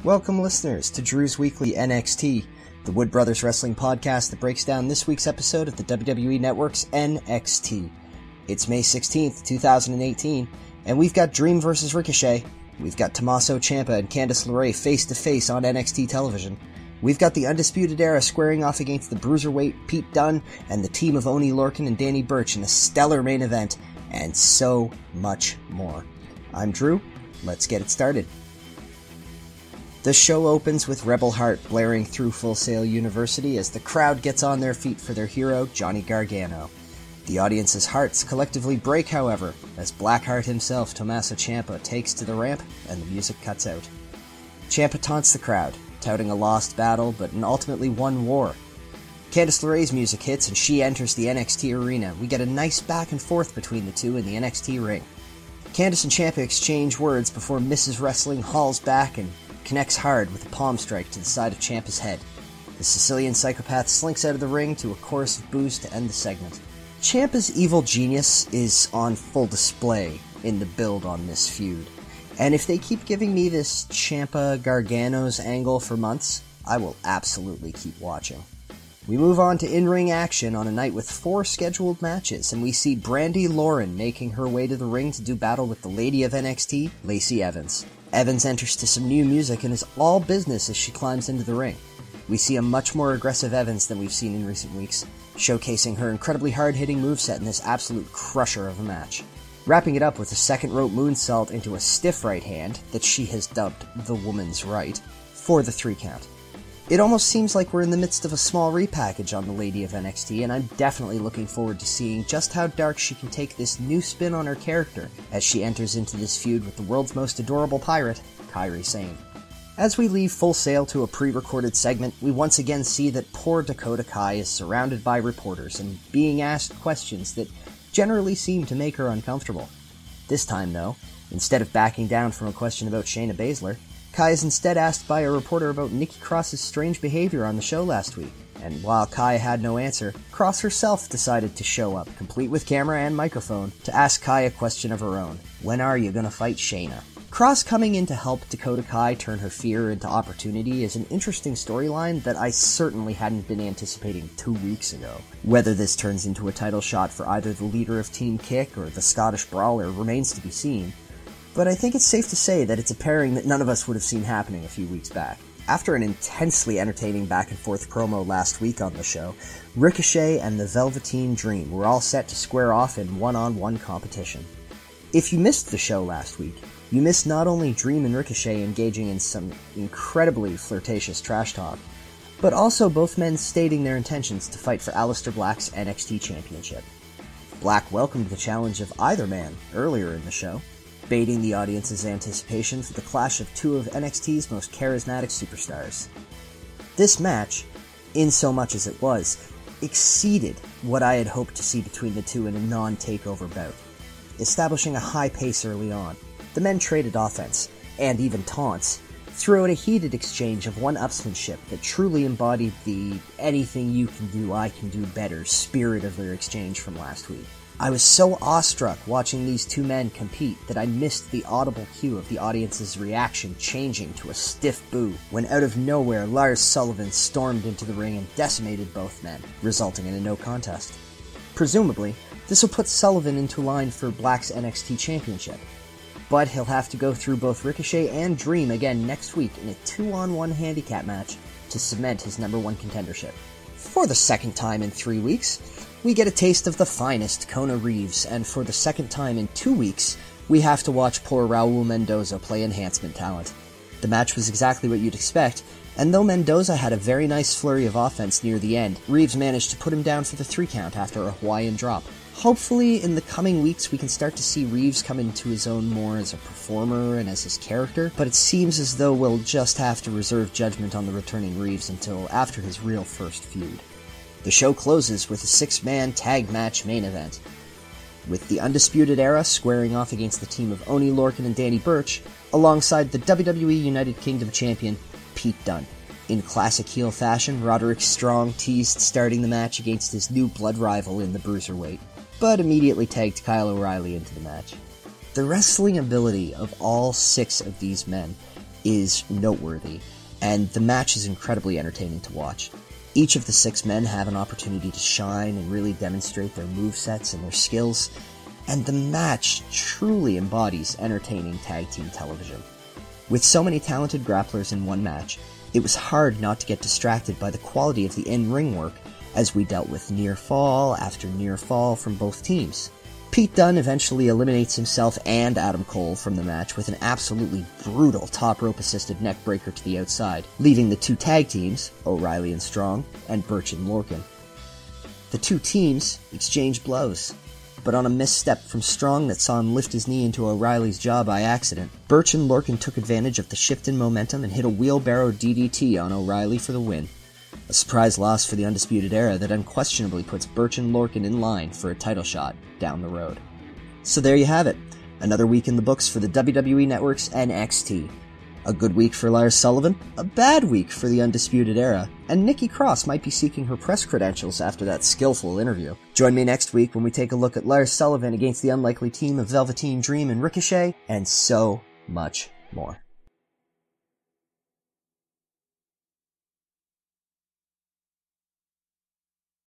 Welcome, listeners, to Drew's Weekly NXT, the Wood Brothers Wrestling podcast that breaks down this week's episode of the WWE Network's NXT. It's May 16th, 2018, and we've got Dream vs. Ricochet. We've got Tomasso Ciampa and Candace Larae face-to-face on NXT television. We've got the Undisputed Era squaring off against the Bruiserweight Pete Dunne and the team of Oney Lorcan and Danny Burch in a stellar main event, and so much more. I'm Drew. Let's get it started. The show opens with Rebel Heart blaring through Full Sail University as the crowd gets on their feet for their hero, Johnny Gargano. The audience's hearts collectively break, however, as Blackheart himself, Tomasso Ciampa, takes to the ramp and the music cuts out. Ciampa taunts the crowd, touting a lost battle but an ultimately won war. Candace LeRae's music hits and she enters the NXT arena. We get a nice back and forth between the two in the NXT ring. Candace and Ciampa exchange words before Mrs. Wrestling hauls back and connects hard with a palm strike to the side of Ciampa's head. The Sicilian psychopath slinks out of the ring to a chorus of boos to end the segment. Ciampa's evil genius is on full display in the build on this feud, and if they keep giving me this Ciampa-Gargano's angle for months, I will absolutely keep watching. We move on to in-ring action on a night with 4 scheduled matches, and we see Brandi Lauren making her way to the ring to do battle with the Lady of NXT, Lacey Evans. Evans enters to some new music and is all business as she climbs into the ring. We see a much more aggressive Evans than we've seen in recent weeks, showcasing her incredibly hard-hitting moveset in this absolute crusher of a match. Wrapping it up with a second rope moonsault into a stiff right hand that she has dubbed the woman's right for the 3 count. It almost seems like we're in the midst of a small repackage on the Lady of NXT, and I'm definitely looking forward to seeing just how dark she can take this new spin on her character as she enters into this feud with the world's most adorable pirate, Kairi Sane. As we leave Full Sail to a pre-recorded segment, we once again see that poor Dakota Kai is surrounded by reporters and being asked questions that generally seem to make her uncomfortable. This time, though, instead of backing down from a question about Shayna Baszler, Kai is instead asked by a reporter about Nikki Cross's strange behavior on the show last week, and while Kai had no answer, Cross herself decided to show up, complete with camera and microphone, to ask Kai a question of her own. When are you gonna fight Shayna? Cross coming in to help Dakota Kai turn her fear into opportunity is an interesting storyline that I certainly hadn't been anticipating 2 weeks ago. Whether this turns into a title shot for either the leader of Team Kick or the Scottish Brawler remains to be seen, but I think it's safe to say that it's a pairing that none of us would have seen happening a few weeks back. After an intensely entertaining back-and-forth promo last week on the show, Ricochet and the Velveteen Dream were all set to square off in one-on-one competition. If you missed the show last week, you missed not only Dream and Ricochet engaging in some incredibly flirtatious trash talk, but also both men stating their intentions to fight for Aleister Black's NXT Championship. Black welcomed the challenge of either man earlier in the show, baiting the audience's anticipation for the clash of 2 of NXT's most charismatic superstars. This match, in so much as it was, exceeded what I had hoped to see between the two in a non-takeover bout, establishing a high pace early on. The men traded offense, and even taunts, throughout a heated exchange of one-upsmanship that truly embodied the anything you can do, I can do better spirit of their exchange from last week. I was so awestruck watching these 2 men compete that I missed the audible cue of the audience's reaction changing to a stiff boo when out of nowhere Lars Sullivan stormed into the ring and decimated both men, resulting in a no contest. Presumably, this will put Sullivan into line for Black's NXT Championship, but he'll have to go through both Ricochet and Dream again next week in a 2-on-1 handicap match to cement his #1 contendership. For the second time in 3 weeks, we get a taste of the finest Kona Reeves, and for the second time in 2 weeks, we have to watch poor Raul Mendoza play enhancement talent. The match was exactly what you'd expect, and though Mendoza had a very nice flurry of offense near the end, Reeves managed to put him down for the 3 count after a Hawaiian drop. Hopefully, in the coming weeks, we can start to see Reeves come into his own more as a performer and as his character, but it seems as though we'll just have to reserve judgment on the returning Reeves until after his real first feud. The show closes with a 6-man tag match main event, with the Undisputed Era squaring off against the team of Oney Lorcan and Danny Burch, alongside the WWE United Kingdom champion, Pete Dunne. In classic heel fashion, Roderick Strong teased starting the match against his new blood rival in the Bruiserweight, but immediately tagged Kyle O'Reilly into the match. The wrestling ability of all 6 of these men is noteworthy, and the match is incredibly entertaining to watch. Each of the 6 men have an opportunity to shine and really demonstrate their movesets and their skills, and the match truly embodies entertaining tag team television. With so many talented grapplers in one match, it was hard not to get distracted by the quality of the in-ring work as we dealt with near fall after near fall from both teams. Pete Dunne eventually eliminates himself and Adam Cole from the match with an absolutely brutal top rope assisted neckbreaker to the outside, leaving the 2 tag teams, O'Reilly and Strong, and Burch and Lorcan. The 2 teams exchanged blows, but on a misstep from Strong that saw him lift his knee into O'Reilly's jaw by accident, Burch and Lorcan took advantage of the shift in momentum and hit a wheelbarrow DDT on O'Reilly for the win. A surprise loss for the Undisputed Era that unquestionably puts Burch and Lorcan in line for a title shot down the road. So there you have it. Another week in the books for the WWE Network's NXT. A good week for Lars Sullivan, a bad week for the Undisputed Era, and Nikki Cross might be seeking her press credentials after that skillful interview. Join me next week when we take a look at Lars Sullivan against the unlikely team of Velveteen Dream and Ricochet, and so much more.